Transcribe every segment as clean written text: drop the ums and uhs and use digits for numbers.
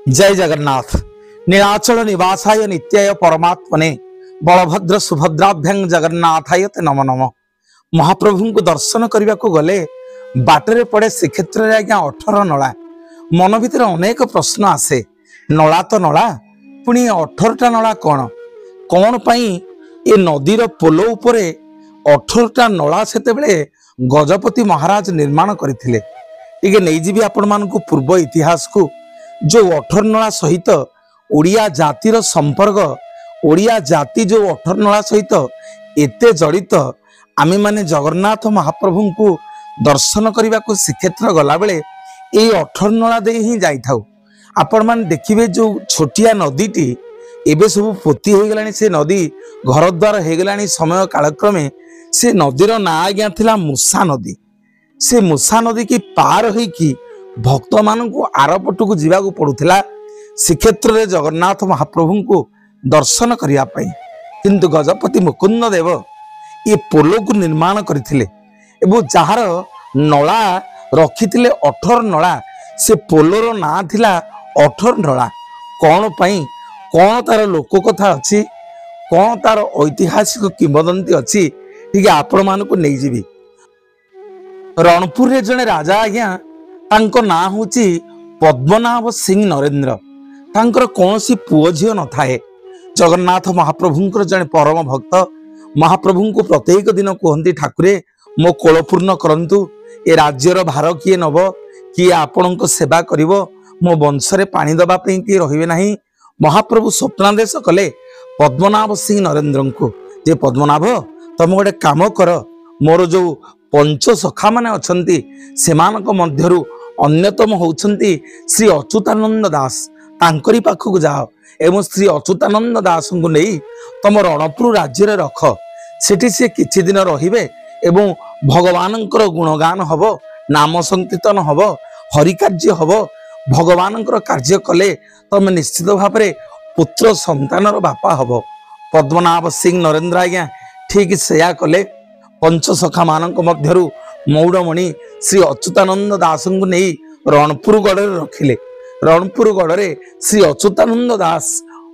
जय जगन्नाथ। नीलाचल निवासाय नित्याय परमात्मने बलभद्र सुभद्राभ्यं जगन्नाथाय ते नमो नमः। महाप्रभु को दर्शन करने को गले बाटरे पड़े श्रीक्षेत्र में आज्ञा 18 नला। मन भीतर अनेक प्रश्न आसे। नला तो नला पुणी 18टा नला कौन कौन पाई ए नदीर पोल उपरे 18टा नला सेतेबेले गजपति महाराज निर्माण करथिले। टिके नहीं जीवी आपण मानकु पूर्व इतिहास को जो 18 नला सहित ओडिया जातिर संपर्क ओडिया जाति जो 18 नला सहित एते जड़ित आमे माने जगन्नाथ महाप्रभु को दर्शन करने को श्रीक्षेत्र गला बेले ए 18 नला दे ही जाई थाउ। आपण मान देखिबे जो छोटिया नदीटी एबे सब पोती हो गलानी से नदी घर द्वार हो गलानी समय कालक्रमे से नदीर ना आज्ञा थिला मूसा नदी। से मूसा नदी की पार होई की भक्त मान को आरपट को जीवा को पड़ुथिला श्रीक्षेत्र रे जगन्नाथ महाप्रभु को दर्शन करिया पई। किंतु गजपति मुकुंद देव ये पोलो को निर्माण करथिले एवं जहार नला रखिथिले 18 नला से पोलोर ना थिला 18 नला। कौन पाई कौन तार लोक कथा अच्छी कौन तार ऐतिहासिक किंवदंती अच्छी ठीक आपण मान को नहीं जीवी। रणपुर रे जने राजा आज्ञा तांको ना होची पद्मनाभ सिंह नरेंद्र। तांकर कौनसी पुओ झियो न थाए। जगन्नाथ महाप्रभुंकर जने परम भक्त महाप्रभु को प्रत्येक दिन कहती ठाकुरे मो कोल पूर्ण करंतु ए राज्यर भार किए नब किए आपण सेवा करिवो मो वंशरे पानी दबा पे किए रहिबे नाही। महाप्रभु स्वप्नादेश कले पद्मनाभ सिंह नरेंद्र को जे पद्मनाभ तुम गोटे काम कर मोर जो पंच सखा माने अछंती सेमानक मध्यरु अन्यतम होउछंती श्री अच्युतानंद दास तांकरी पाखक जाओ एवं श्री अच्युतानंद दास को नहीं तुम रणपुर राज्य रे रख सेठी से किछि दिन रहिबे एवं भगवानंकर गुणगान हबो नाम संकीर्तन हबो हरि कार्य हबो भगवानंकर कार्य कले तुम निश्चित भाव में पुत्र संतानर बापा हबो। पद्मनाभ सिंह नरेंद्र आज्ञा ठीक सेया कले पंच सखा मानक मध्यरु मौड़मणि श्री अच्युतानंद दास को नहीं रणपुर गढ़ रखिले। रणपुर गढ़ श्री अच्युतानंद दास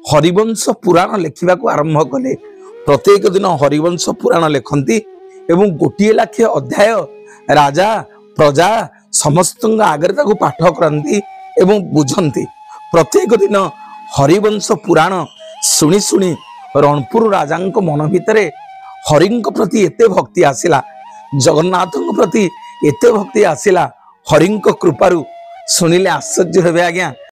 हरिवंश पुराण लेखिबा को आरंभ कले। प्रत्येक दिन हरिवंश पुराण लेखंती एवं गोटे लाखे अध्याय राजा प्रजा समस्त आगे ताको पाठ करती एवं बुझंती। प्रत्येक दिन हरिवंश पुराण शुणी शुणी रणपुर राजा मन भितरे हरिंक प्रति एते भक्ति आसिला जगन्नाथ प्रति एते भक्ति आसिला हरिंक कृपारु शुणिले आश्चर्य हेबे आज्ञा।